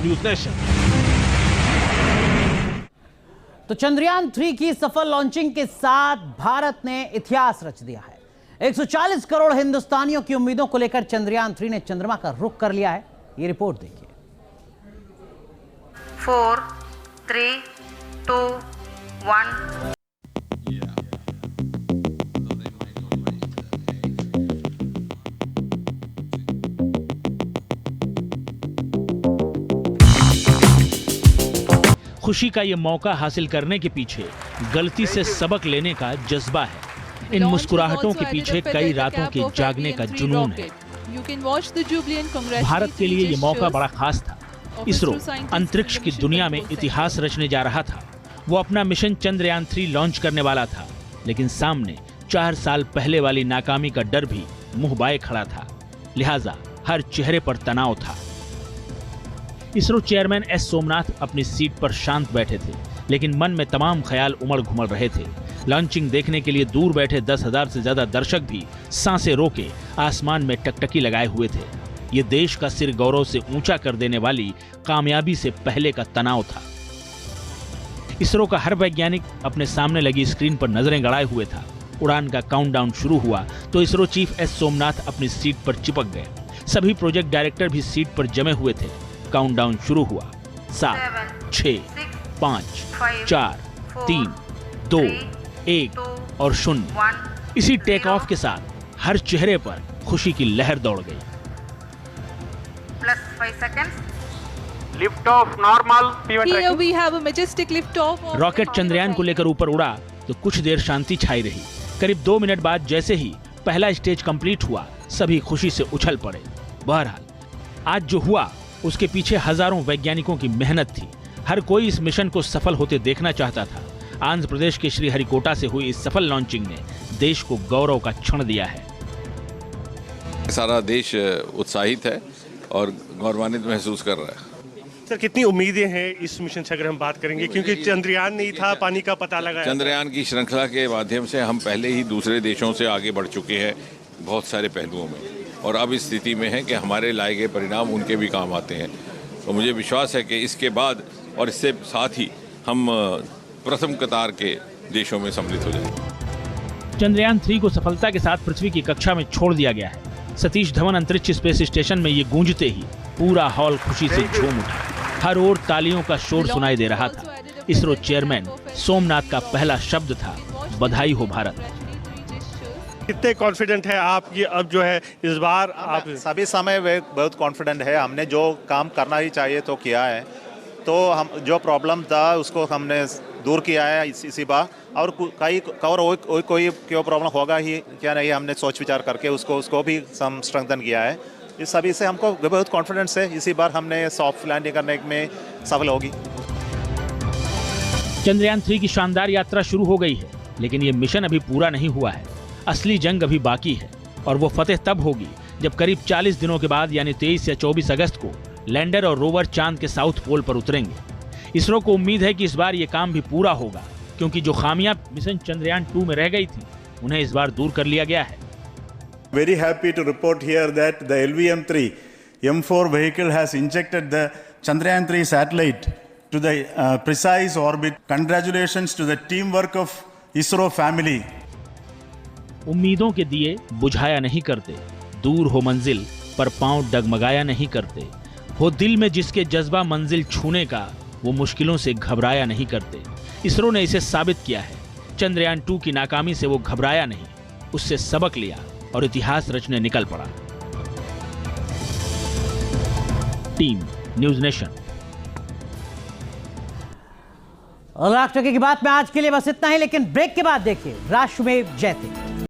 News nation. तो चंद्रयान 3 की सफल लॉन्चिंग के साथ भारत ने इतिहास रच दिया है। 140 करोड़ हिंदुस्तानियों की उम्मीदों को लेकर चंद्रयान 3 ने चंद्रमा का रुख कर लिया है। ये रिपोर्ट देखिए। 4, 3, 2, 1। खुशी का ये मौका हासिल करने के पीछे गलती से सबक लेने का जज्बा है। इन मुस्कुराहटों के पीछे कई रातों के जागने का जुनून है। भारत के लिए ये मौका बड़ा खास था। इसरो अंतरिक्ष की दुनिया में इतिहास रचने जा रहा था। वो अपना मिशन चंद्रयान 3 लॉन्च करने वाला था, लेकिन सामने 4 साल पहले वाली नाकामी का डर भी मुंह बाए खड़ा था। लिहाजा हर चेहरे पर तनाव था। इसरो चेयरमैन एस सोमनाथ अपनी सीट पर शांत बैठे थे, लेकिन मन में तमाम ख्याल उमड़ घुमड़ रहे थे। लॉन्चिंग देखने के लिए दूर बैठे 10,000 से ज्यादा दर्शक भी सांसें रोके आसमान में टकटकी लगाए हुए थे। ये देश का सिर गौरव से ऊंचा कर देने वाली कामयाबी से पहले का तनाव था। इसरो का हर वैज्ञानिक अपने सामने लगी स्क्रीन पर नजरें गड़ाए हुए था। उड़ान का काउंटडाउन शुरू हुआ तो इसरो चीफ एस सोमनाथ अपनी सीट पर चिपक गए। सभी प्रोजेक्ट डायरेक्टर भी सीट पर जमे हुए थे। काउंटडाउन शुरू हुआ। 7, 6, 5, 4, 3, 2, 1 और 0। इसी टेक ऑफ के साथ हर चेहरे पर खुशी की लहर दौड़ गई। +5 seconds. Lift off normal. Here we have a majestic lift off. Rocket Chandrayaan को लेकर ऊपर उड़ा तो कुछ देर शांति छाई रही। करीब 2 मिनट बाद जैसे ही पहला स्टेज कंप्लीट हुआ, सभी खुशी से उछल पड़े। बहरहाल आज जो हुआ उसके पीछे हजारों वैज्ञानिकों की मेहनत थी। हर कोई इस मिशन को सफल होते देखना चाहता था। आंध्र प्रदेश के श्रीहरिकोटा से हुई इस सफल लॉन्चिंग ने देश को गौरव का क्षण दिया है। सारा देश उत्साहित है और गौरवान्वित महसूस कर रहा है। सर, कितनी उम्मीदें हैं इस मिशन से अगर हम बात करेंगे, क्योंकि चंद्रयान नहीं था, पानी का पता लगाया। चंद्रयान की श्रृंखला के माध्यम से हम पहले ही दूसरे देशों से आगे बढ़ चुके हैं बहुत सारे पहलुओं में, और अब इस स्थिति में है कि हमारे लाए गए परिणाम उनके भी काम आते हैं। तो मुझे विश्वास है कि इसके बाद और इससे साथ ही हम प्रथम कतार के देशों में सम्मिलित हो जाएंगे। चंद्रयान 3 को सफलता के साथ पृथ्वी की कक्षा में छोड़ दिया गया है। सतीश धवन अंतरिक्ष स्पेस स्टेशन में ये गूंजते ही पूरा हॉल खुशी से झूम उठा। हर ओर तालियों का शोर सुनाई दे रहा था। इसरो चेयरमैन सोमनाथ का पहला शब्द था, बधाई हो भारत। कितने कॉन्फिडेंट है आप ये अब जो है इस बार आप? सभी समय वे बहुत कॉन्फिडेंट है। हमने जो काम करना ही चाहिए तो किया है। तो हम जो प्रॉब्लम था उसको हमने दूर किया है इसी बार, और कई और कोई क्यों प्रॉब्लम होगा ही क्या नहीं, हमने सोच विचार करके उसको भी हम स्ट्रेंथन किया है। इस सभी से हमको बहुत कॉन्फिडेंस है इसी बार हमने सॉफ्ट लैंडिंग करने में सफल होगी। चंद्रयान 3 की शानदार यात्रा शुरू हो गई है, लेकिन ये मिशन अभी पूरा नहीं हुआ है। असली जंग अभी बाकी है, और वो फतेह तब होगी जब करीब 40 दिनों के बाद यानी 23 या 24 अगस्त को लैंडर और रोवर चांद के साउथ पोल पर उतरेंगे। इसरो को उम्मीद है कि इस बार ये काम भी पूरा होगा, क्योंकि जो खामियां मिशन चंद्रयान 2 में रह गई थी उन्हें इस बार दूर कर लिया गया है। Very happy to report here that the LVM-3 M4 vehicle has injected the Chandrayaan 3 satellite to the precise orbit. Congratulations to the teamwork of ISRO family. उम्मीदों के दिए बुझाया नहीं करते, दूर हो मंजिल पर पांव डगमगाया नहीं करते। हो दिल में जिसके जज्बा मंजिल छूने का, वो मुश्किलों से घबराया नहीं करते। इसरो ने इसे साबित किया है। चंद्रयान 2 की नाकामी से वो घबराया नहीं, उससे सबक लिया और इतिहास रचने निकल पड़ा। Team news nation. लाख टके की बात में आज के लिए बस इतना ही, लेकिन ब्रेक के बाद देखिए राष्ट्रमेव जयते।